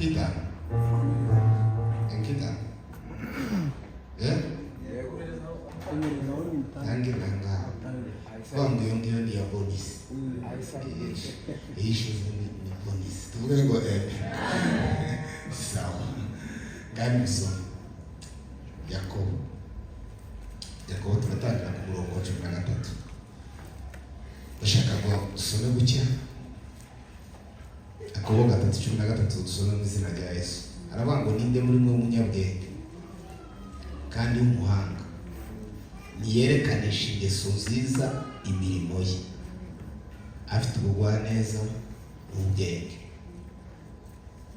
Kita nange nanga kwangu ndio ni ya bonus issues ni bonus tuvuge ngo sawa ngani so Yakobo tunatangira ku murongo wa 13 ndashaka ngo dusome bucya Yakobo 3:13 dusome mu izina rya Yesu aravuga ngo ninde muri mwe umunyabwenge kandi w'umuhanga niyerekanishi ingeso nziza imirimo ye afite ubugwaneza n'ubwenge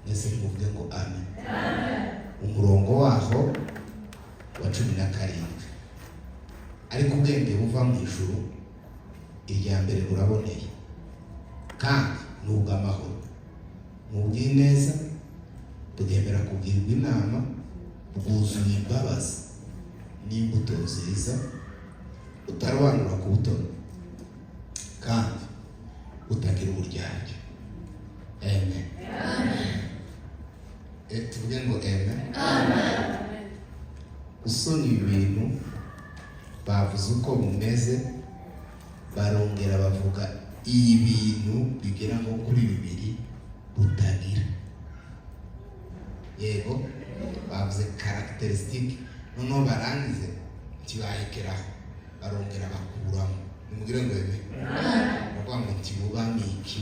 nese muvuge ngo amen umurongo waho wa 17 ariko ubwenge buva mu ijuru irya mbere buraboneye kandi n'ubw'amahoro n'ubw'ineza bugendera kubwirwa inama bwuzuye imbabazi n'imbuto nziza utarobanura ku butoni kandi utagira uburyarya. Amen. Tuvuge ngo amen. Usoma ibintu bavuze uko mumeze barongera bavuga ibintu bigera nko kuri 2 utagira. Yego bavuze characteristic noneho barangize kibahekeraho barongera bakuramo nimugire ngo ebe bavuga ngo tibubamo iki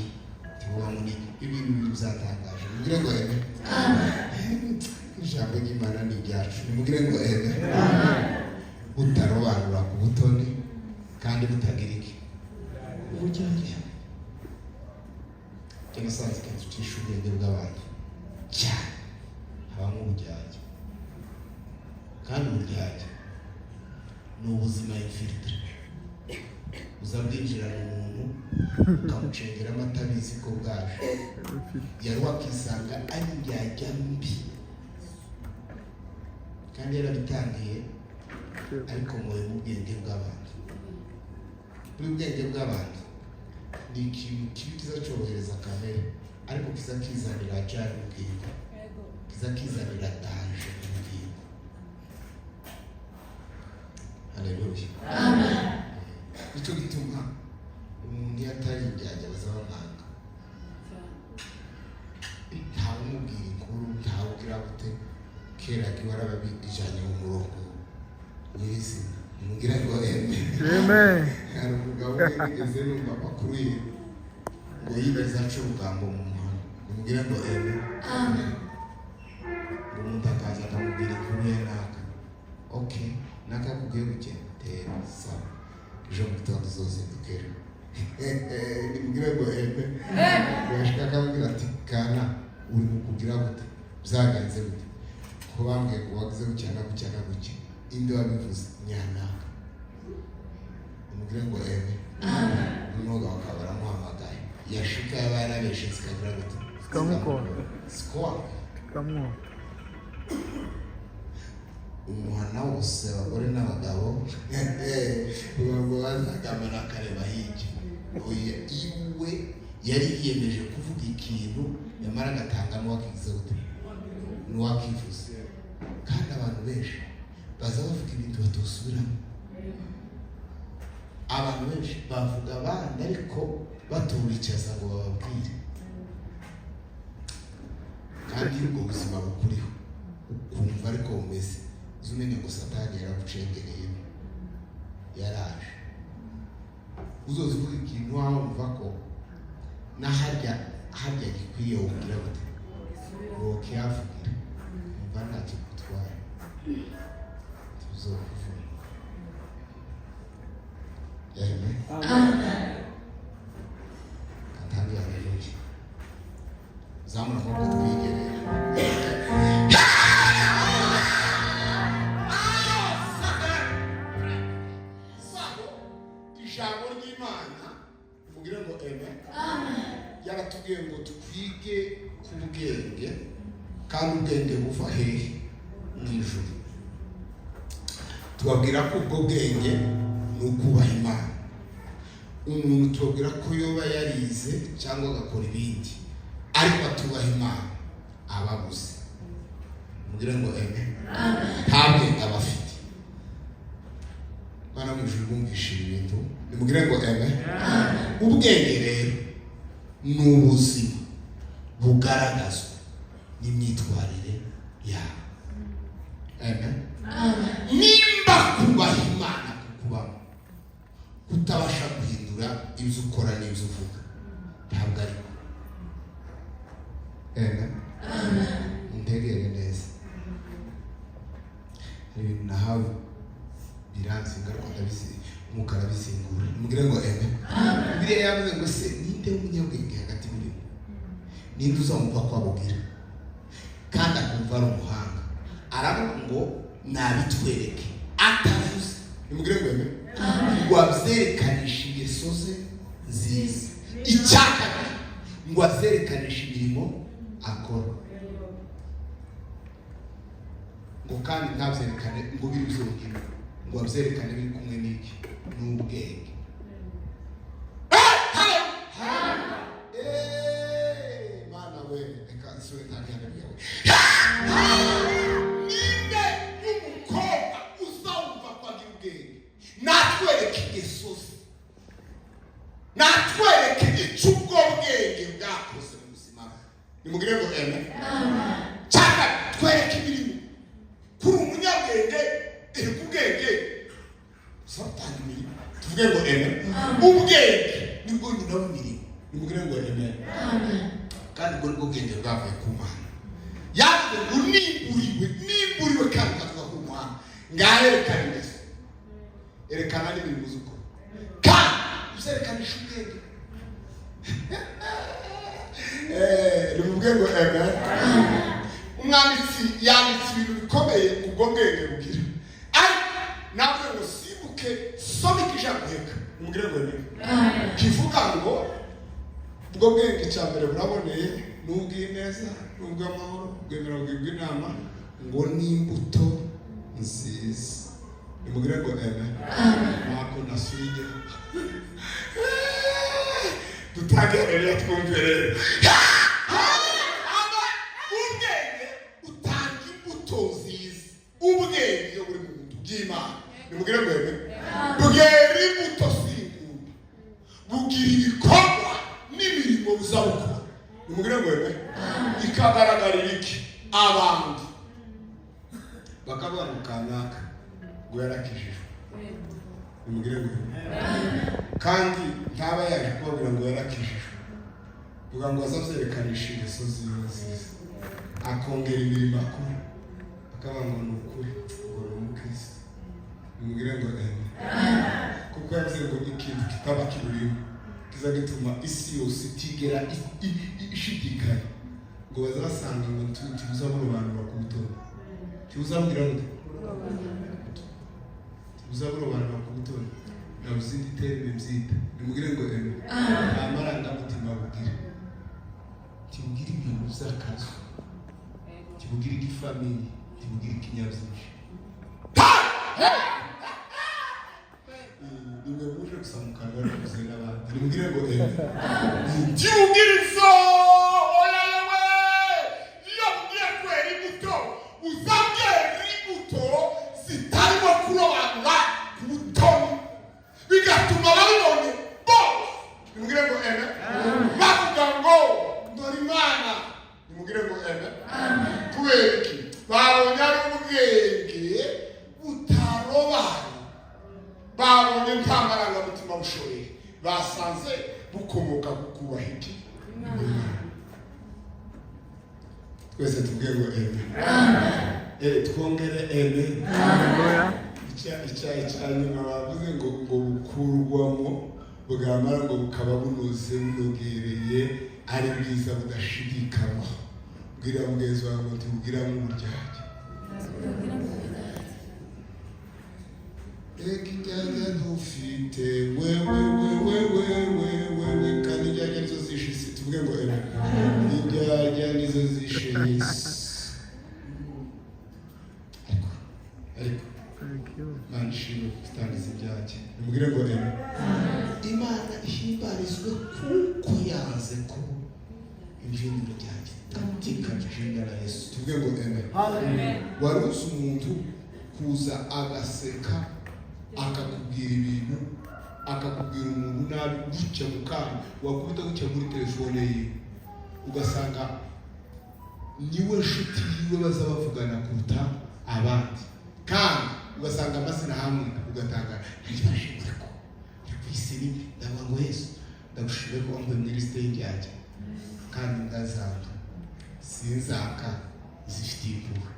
tibubamo ni ibintu bizatangaje nimugire ngo ebe ijambo ry'Imana ni ryacu nimugire ngo ebe utarobanura ku butoni kandi butagira iki uburyarya cyanasanze kenshi tutisha ubwenge bw'abantu cyane habamo uburyarya kandi uburyarya ni ubuzima infiltre uza bwinjira mu muntu ukamucengera amatabizi ko bwaje yari wakisanga ari ryajya mbi kandi yarabitangiye ariko mu bwenge bw'abantu buri bwenge bw'abantu ni ikintu kiza cyohereza kamere ariko kiza kizanira cyane ubwenge kiza kizanira danger ubwenge. Haleluya. Amen. Icyo gituma umuntu yatari ibyajya bazabamanga ntawe umubwira inkuru ntawe ugira gute kera kiwarababijanye mu murongo nyir'izina mugira ngo amen. Hari umugabo wigeze numva amakuru ye ngo yibaza aca urugambo mu muhanda mugira ngo amen. Umuntu akaza akamubwira inkuru ye naka okay nakakubwiye gukenda tera sawa ejo mu gitondo uzozindukira nimugire ngo amen. Bashaka akamubwira ati kana uri mukubwira gute byagenze gute ko bambwiye ngo wagize gucyana guke indi wabivuze nyanaka nimugire ngo amen. N'umwuga wakabara muhamagaye yashika yabarabeshe zikagira gute sikamukora umuhana wose abagore n'abagabo ubwo bazagamana kareba hirya oya iwe yari yiyemeje kuvuga ikintu yamara agatanga n'uwakigize gute n'uwakivuze kandi abantu benshi baza bavuga ibintu batosubiramo abantu benshi bavuga abandi ariko baturicaza ngo bababwire kandi ubwo buzima bukuriho ukumva ariko bumeze umenye ngo Satani yaragucengereye yaraje uzozivuga ikintu waho umva ko na harya gikwiye ugira gute ngo kiyavugira umva ntacyo gutwara tuzokuvuga. Amen. Atangiye haleluya zamura ko twigereye ijambo ry'Imana mugira ngo amen. Yaratubwiye ngo twige ku bwenge kandi ubwenge buva hehe mu ijuru. Tubabwira ko ubwo bwenge ni ukubaha Imana. Umuntu tubabwira ko yoba yarize cyangwa agakora ibindi ariko atubaha Imana aba Nimubwire ngo amen. Ntabwe abafite. Bana mu ijuru bumvisha ibintu. Nimubwire ngo amen. Ubwenge rero ni ubuzima bugaragazwa n'imyitwarire yawe. Amen. Nimba kubaha Imana kukubamo, kutabasha guhindura ibyo ukora n'ibyo uvuga, ntabwo ari. Amen. Ntegere neza. Ibintu nahawe biranze ingaruka ndabizi, umwuka arabizingura. Nimubwire ngo amen. Bibiliya yavuze ngo se ninde w'umunyabwenge hagati muri mwe? Ninde uzamupfa kwabubwira kandi akumva ari umuhanga? Aravuga ngo nabitwereke atavuze. Nimubwire ngo amen. Ngo abyerekanisha ingeso ze nziza. Icyakabiri ngo abyerekanisha imirimo akora. Ngo kandi ntabyerekane ngo biri byonyine, ngo abyerekane biri kumwe n'iki n'ubwenge. Mana we reka isore ntagende byawe. Ninde y'umukobwa uzawumva ko agira ubwenge? Natwereke ingeso ze, natwereke icyo ubwo bwenge bwakoze mu buzima bwe. Nimubwire ngo amen. Cyangwa twereke imirimo. Kuri umunyabwenge iri ku bwenge satani imirimo. Tuvuge ngo amen. Ubwenge nibwo nyina w'imirimo. Nimubwire ngo amen. Kandi ubwo nibwo bwenge bwavuye ku Mana. Yavuze ngo nimburiwe kandi ukatuka ku Mana. Ngaherekana ingeso. Erekana n'imirimo z'ukora. Kandi uzerekanisha ubwenge. Nimubwire ngo amen. Umwanditsi yanditse ibintu bikomeye ubwo bwenge bugira. Ariko nawe ngo sibuke soma ijambo heka. Nimubwire ngo amen. Kivuga ngo ubwo bwenge cya mbere buraboneye n'ubw'ineza n'ubw'amahoro bwemera bwibwa inama ngo n'imbuto nziza. Nimubwire ngo amen. Ntabwo nasuye dutagerera twumve rero. Ubwenge yo buri muntu bw'Imana. Nimubwire ngo amen. Bwera imbuto z'ingumba, bugira ibikorwa n'imirimo bizabukora. Nimubwire ngo amen. Ikagaragarira iki? Abantu bakavuga ngo kanaka ngo yarakijijwe. Nimubwire ngo amen. Kandi ntaba yaje kubabwira ngo yarakijijwe, vuga ngo azabyerekanisha ingeso ziwe nziza, akongera imirimo akora, akaba ngo ni ukuri ngo ni umukristo. Nimubwire ngo amen. Kuko yavuze ngo ikintu kitaba kiburimo kiza gituma isi yose itigera ishidikanya ngo bazasanga ngo tuzabura abantu bakubutora. Tuzabwira ngo tuzabura abantu bakubutora. Nabuzindi terime mbyita. Nimubwire ngo amen. Amarangamutima bugira. Tibugire ibintu by'akazi. Tibugire igifamili. Tibugire ikinyabuzima. Nimwe muje gusamukana no kuzera abantu. Nimubwire ngo amen. Tibugire izo olayewe. Iyo bugiye kwera imbuto, uzabyera imbuto zitarimo kurobanura ku butoni, bigatuma babibonye bose. Nimubwire ngo amen. Bavuga ngo ndori Imana. Nimubwire ngo amen. Kubera iki? Babonye ari ubwenge butarobaye, babonye nta marangamutima bushoboye, basanze bukomoka ku kubaha iki? Twese tubwire ngo amen. Twongere amen. Icyayi cya nyuma bavuze ngo bukurwamo, bwamara ngo bukaba bunoze bunogereye, ari bwiza budashidikanywa. Bwira mugenzi wawe ngo tubwira mu buryarya. Ekijyanya dufite wewe kandi ijyanya nizo zishe isi. Tuvuge ngo amen. Ijyanya nizo zishe isi. Ariko Imana ishimwe kutangiza ibyake. Nimubwire ngo amen. Imana ihimbarizwe kuko yanze ko ibyumviro byanjye bitikanyije. izina la Yesu. Tuvuge ngo amen. Waruzi umuntu kuza agaseka akakubwira ibintu akakubwira umuntu nabi gutya mu kanya wakubita gutya muri telefone ye ugasanga niwe nshuti yiwe baza bavugana kuruta abandi kandi ugasanga amazina hamwe ugatanga ntibashimire ko yakwisi ndavuga ngo Yesu ndagushimira ko wambaye muri stage yanjye kandi ndazanga sinzaka zifite impuhwe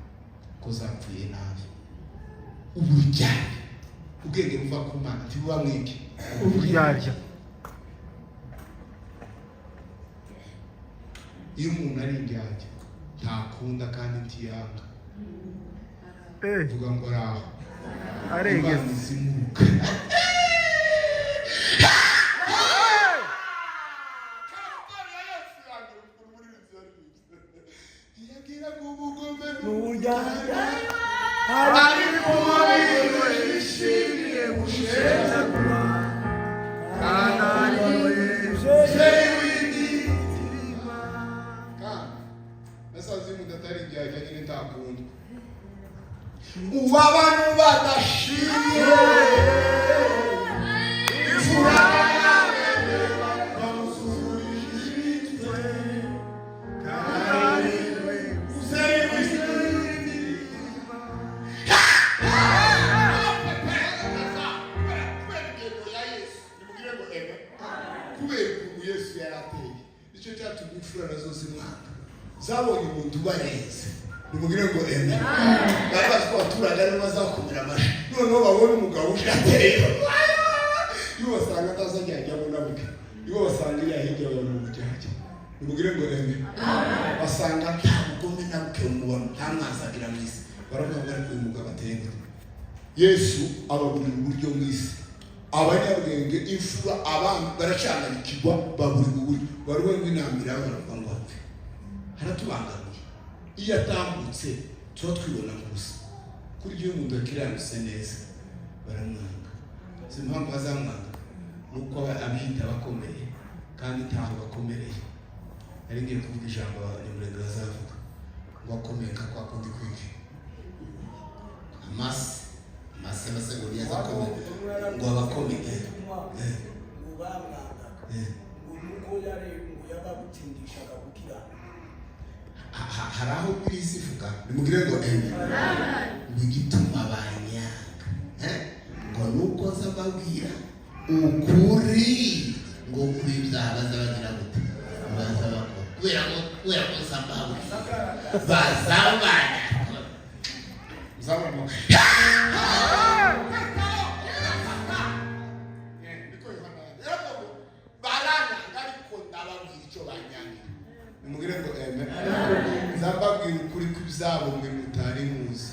ko zapfuye nabi uburyarya ubwenge buva ku Mana ntibuba mwiki uburyarya. Iyo umuntu ari indyarya ntakunda kandi ntiyanga vuga ngo araho aregeze zimuka yagira ubugome n'uburyarya ariko wishimiye gushenjagura kandi ariwe w'imitima kandi nasazi mudatari indyarya nyine ntakunda uw'abantu badashimye imfura yawe bamusubije imitwe kandi ariwe uzeye w'imitima kubera ukuntu Yesu yarateye nicyo cyatumye imfura zose mwanga zabonye umuntu ubareze nimugire ngo amen. Bari bazi ko abaturage aribo bazakomera amashyi noneho babona umugabo ushateye iyo basanga atazajyajyamo nabuke iyo basanga iriya hirya babona umujyajya nimugire ngo amen. Basanga nta bugome nabuke umubona nta mwazagira mu isi baravuga ngo ariko uyu mugabo ateye gute. Yesu ababurira uburyo mu isi abanyabwenge imfura abantu baracanganyikirwa baburira uburyo baruwe n'inamira baravuga ngo apfe haratubangamiye. Iyo atambutse tuba twibona gusa kuri iyo umuntu akiranutse neza baramwanga. Si impamvu bazamwanga nuko abita bakomeye kandi ntaho bakomereye. Ari ngiye kuvuga ijambo abanyamurenge bazavuga ngo akomeye kwa kundi kwiki amase base ngo niyaza akomeye ngo abakomeye ngo yari ngo yabagutindishaga gukira. Hari aho kwisi ivuga nimugire ngo amen n'igituma banyanga ngo nuko zababwira ukuri ngo kwibyaha bazabagira gute bazabakora kubera ko zababwira bazabana zabamo nimugire ngo amen. Zababwira ukuri kw'ibyabo mwe mutari muzi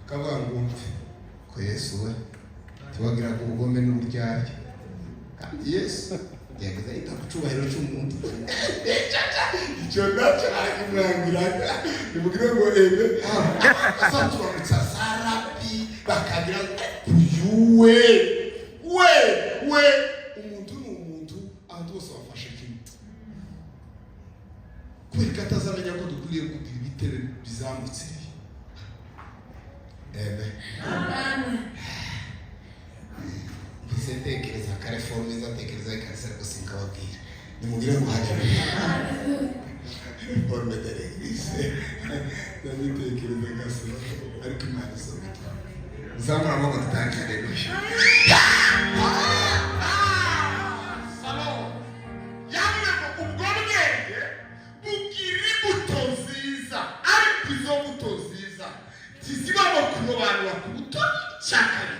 kavuga ngo mve ko Yesu we tubagira ku bugome n'uburyarya kandi Yesu yageze ahita ku cyubahiro cy'umuntu icyo nacyo arimwangiraga nimugire ngo amen. Azaturabutsa sarabi bakagira uyu we umuntu ni umuntu abantu bose bafashe kimwe kubera atazamenya ko dukwiriye kugira ibitero bizamutse. Amen. Mbese tekereza kare forme zatekereza ikarisa gusinka babwira nimugire ngo haleluya forme de l'église ndabitekereza gase ariko Imana isomeka zamura amaboko tutange haleluya. Tizibamo kurobanura ku butoni cyakari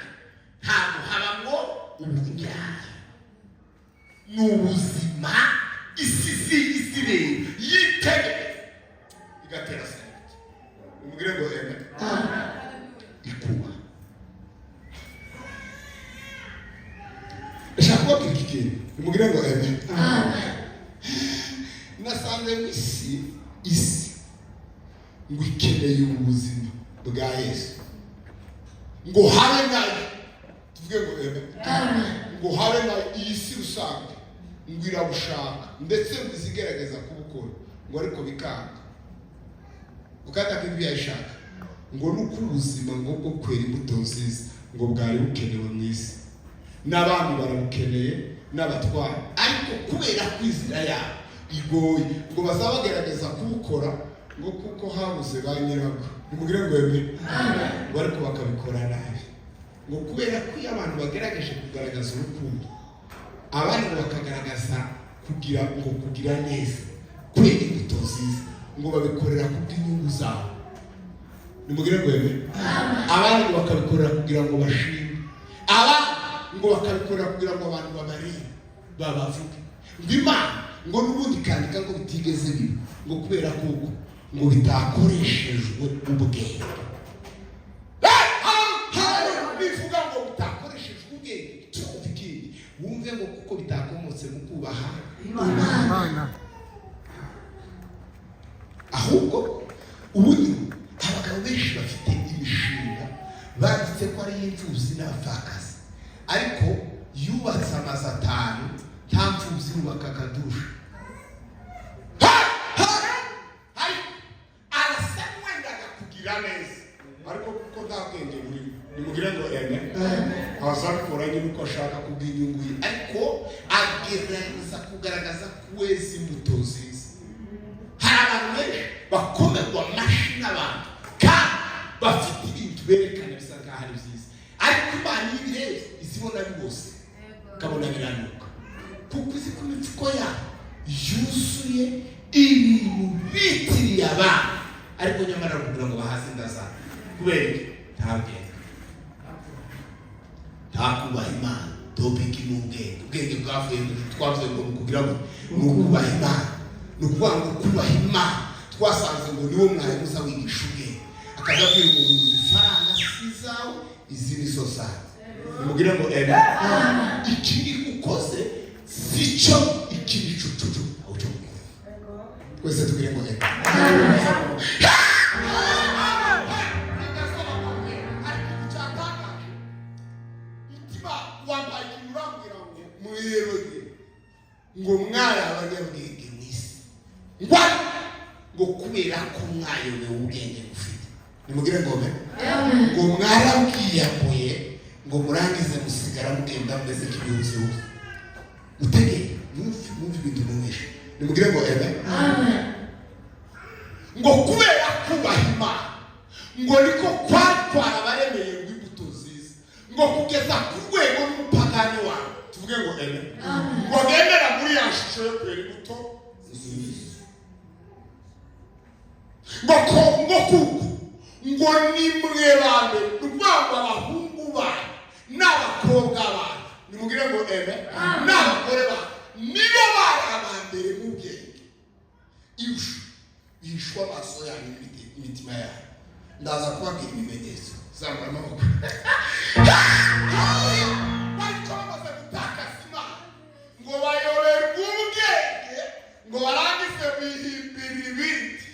ntabwo habamo uburyarya n'ubuzima isi yitege igatera sente umugire ngo amen ikuba eshaka kiki umugire ngo amen. Nasanze isi ngo ikeneye ubuzima bwa Yesu ngo habe nayo tuvuge ngo amen ngo habe nayo iyi si rusange ngo irabushaka ndetse ngo izigerageza kubukora ngo ariko bikanga kandi akibyo yashaka ngo nuko ubuzima ngo bwo kwera imbuto nziza ngo bwari bukenewe mu isi, n'abandi barabukeneye n'abatwara, ariko kubera kwizera yabo igoye ngo bazabagerageza kubukora ngo kuko habuze ba nyirabwo. Nimugire ngo yemwe ngo ariko bakabikora nabi, ngo kubera ko iyo abantu bagerageje kugaragaza urukundo, abandi bakagaragaza kugira neza, kwera imbuto nziza, ngo babikorera kubw'inyungu zabo. Nimugire ngo yemwe abandi bakabikorera kugira ngo bashime, abandi ngo bakabikorera kugira ngo abantu babarire babavuge. Imana ngo n'ubundi kandika ngo bitigeze biba, ngo kubera kuko ngo bitakoreshejwe ubwenge. Bivuga ngo bitakoreshejwe ubwenge, tumva ikindi wumve ngo kuko bitakomotse mu kubaha Imana, ahubwo ubundi abagabo benshi bafite imishinga banditse ko ari imfubyi n'abapfakazi, ariko yubatse amazu 5 nta mfubyi yubaka akadusha. Arasa n'uwendaga kugira neza, ariko kuko nta bwenge burimo. Nimugire ngo ene azabikora nyine uko ashaka kubw'inyungu ye, ariko agerageza kugaragaza kweza imbuto nziza. Hari abantu benshi bakomerwa amashyi n'abantu kandi bafite ibintu berekana bisa nkaho ari byiza, ariko Imana iyo ibirebye izibona bose ukabona biranuka, kuko izi ku mifuko yabo yuzuye ibintu bitiriye abantu, ariko nyamara kugira ngo bahaze inda zabo kubera nta bwenge, nta kubaha Imana. Topiki ni ubwenge bwavuye twavuze ngo kugira ngo ni ukubaha Imana, ni ukuvuga ngo kubaha Imana twasanze ngo niwo mwarimu uza wigisha ubwenge, akajya abwira umuntu ngo ifaranga si izawe, izi ni zo zawe. Nimugire ngo ikindi ukoze si cyo, ikindi cucucu aho cyo twese tugire ngo ngo mwari abanyabwenge mu isi, ngo kubera ko mwayobewe ubwenge mufite. Nimugire ngo ngo mwarabwiyamuye ngo murangize musigara mugenda mumeze nk'ibihuzi mutegeye mwumve ibintu mumwishe. Nimugire ngo ngo kubera kubaha Imana ngo niko kwatwara abaremeye ngo imbuto nziza, ngo kugeza ku rwego n'umupagani wawe tuvuge ngo ngo agendera muri ya shusho yo kwera imbuto nziza, ngo kuko ngo nimwe bambe n'ubwabo abahungu bawe n'abakobwa bawe. Nimugire ngo n'abagore bawe nibo bari abambere mu bwenge, bishwa amaso yanyu n'imitima yanyu. Ndaza kubabwira ibimenyetso, zambara amaboko. Bariko bamaze gutakaza Imana ngo bayoberwe ubwenge, ngo barangize bihimbira ibindi,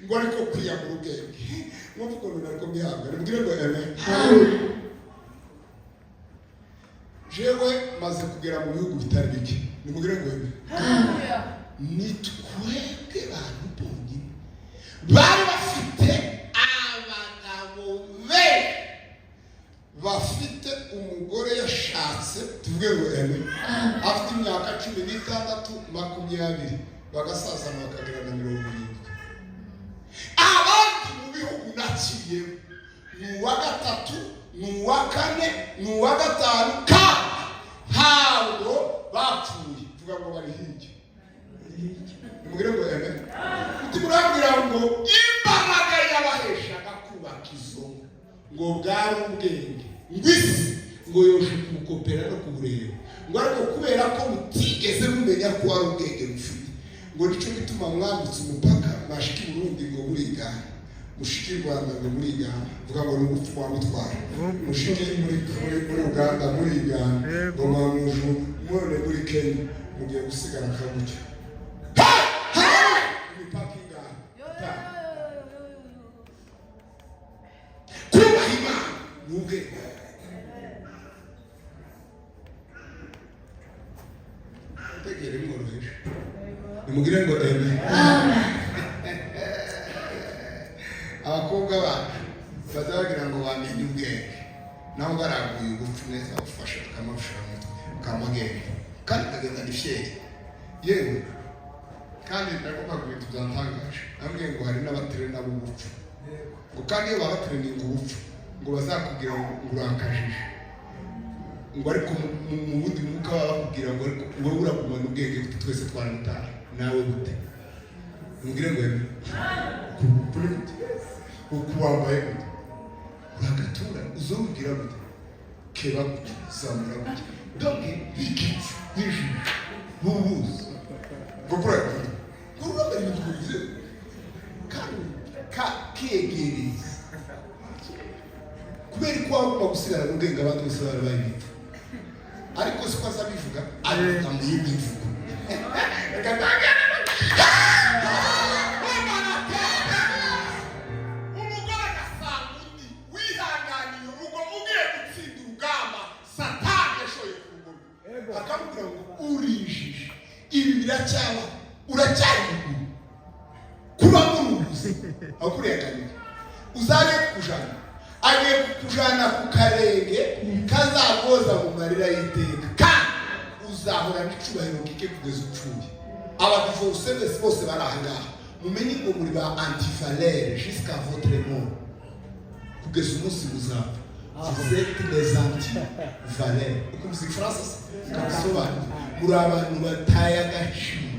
ngo ariko kwiyamura ubwenge nk'uko ukuntu nariko mbihanga. Nimugire ngo jewe maze kugera mu bihugu bitari bike. Nimugire ngo ni twebwe bantu bonyine bari bafite abagabo benshi bafite umugore yashatse tuvuge ngo afite imyaka 16, 20, bagasazana bakagera na 70. Abandi mu bihugu nakiriye ni uwa 3, ni uwa 4, ni uwa 5, kandi ntabwo bapfuye, tuvuga ngo bari hirya. Nimugire ngo turabwira ngo imbaraga y'abaheshaga kubaka izo ngo bwari ubwenge ngwisi ngo yoshe kukopera no kubureba, ngo ariko kubera ko mutigeze mumenya ko ari ubwenge mufite, ngo nico gituma mwambutse umupaka mashiki Burundi ngo burigana, mushiki Rwanda ngo burigana, vuga ngo n'ubupfu wamutwara, mushiki muri Uganda burigana, ngo mwamuju mwone muri Kenya mugiye gusigara kamucyo. Kubaha Imana n'ubwenge. Tegere mworoheje. Nimugire ngo abakobwa bacu bazagira ngo bamenye ubwenge naho baraguye ubupfu neza bufasha akamashusho kamagenge kandi kagenda n'ifyeri yewe kandi ndagomba kubita byantangaje ambwiye ngo hari n'abatrena b'ubupfu ngo kandi iyo babatraining ubupfu ngo bazakubwira ngo urakajije ngo ariko mu bundi mwuka bakubwira ngo wowe uragumana ubwenge twese twaramutaye nawe gute mubwire ngo ukuwambaye gute uragatura uzobwira gute keba gute zamura gute donc bikitse bijije bubuze ngo kuragura ngo urabona ibintu bigize kandi kegereza kubera ko wagomba gusigara n'ubwenge abandi bose bari bayibita ariko siko azabivuga abivuga mu yindi mvugo umugore agasanga undi wihanganiye urugo ugiye gutsinda urugamba satani yashoye ku ngoma akamubwira ngo urijije ibi biracyaba uracyari mukuru kuba muruzi aho kurenganira uzaje kujana agiye kujana ku karenge kazagoza mu marira y'iteka kandi uzahora n'icubahiro kike kugeza upfuye abadivorce bose bari aha ngaha mumenye ngo muri ba antivalere jusqu'à votre mort kugeza umunsi muzapfa vous êtes les antivalere uko muzi France kabisobanura muri abantu bataye agaciro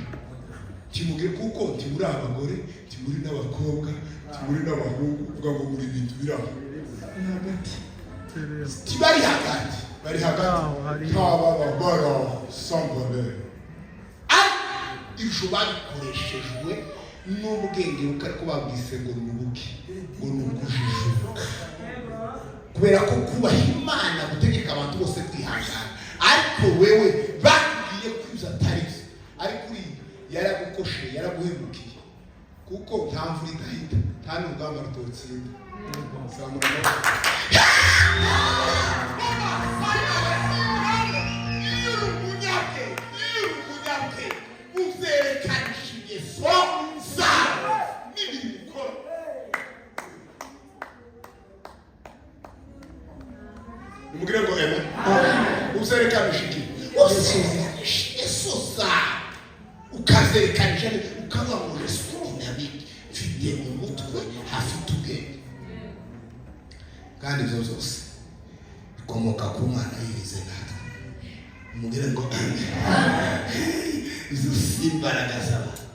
kimubwire kuko timuri abagore timuri n'abakobwa timuri n'abahungu uvuga ngo muri bintu biraho tibari hagati bari hagati ntabababara sambale ibyo babikoreshejwe n'ubwenge bukariko babwise ngo nubuki ngo nukujijuka kubera ko kubaha Imana gutegeka abantu bose kwihangana ariko wewe bakubwiye ko ibyo atari byo ariko yaragukoshe yaraguhemukiye kuko nta mvura idahita nta n'urugamba rutotsinda umugire ngo ema uzerekanishije esosa ukazerekanisha ukaba mu dynamique mfite mu mutwe hafite ubwenge kandi ibyo byose bikomoka ku Mana yirize natwe umugire ngo izo si imbaraga z'abantu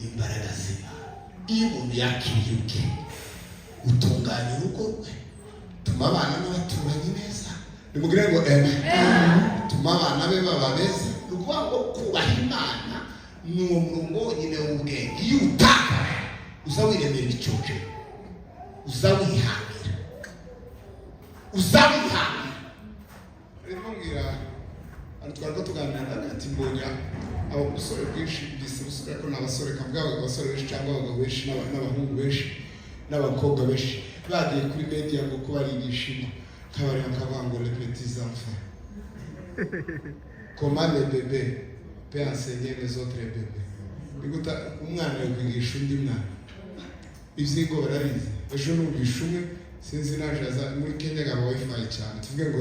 imbaraga z'Imana iyo umuntu yakiriye ubwe utunganya urugo rwe tuma abana n'abaturanyi neza nimugire ngo tuma abana be baba beza ni ukuvuga ngo kubaha Imana ni uwo murongo wonyine w'ubwenge iyo utaka uza wiremera icyoce uza wihangira rero mbwira twari tuganira ati mbonye abasore bwinshi bisubira ko n'abasore kavuga abasore benshi cyangwa abagabo benshi n'abahungu benshi n'abakobwa benshi bagiye kuri media ngo kubarigisha kabari bakavuga ngo les petits enfants comment les bébés peut enseigner les autres bébés biguta umwana yakwigisha undi mwana ivyingo bararize ejo n'ubwisha umwe sinzi najaza muri Kenya gaba wifi cyane tuvuge ngo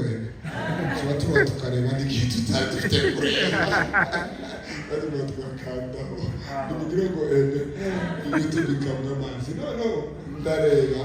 tuba tuba tukareba n'igihe tutari dufite kureba bari batwakanda nimugire ngo ibintu bikamwa amazi no ndareba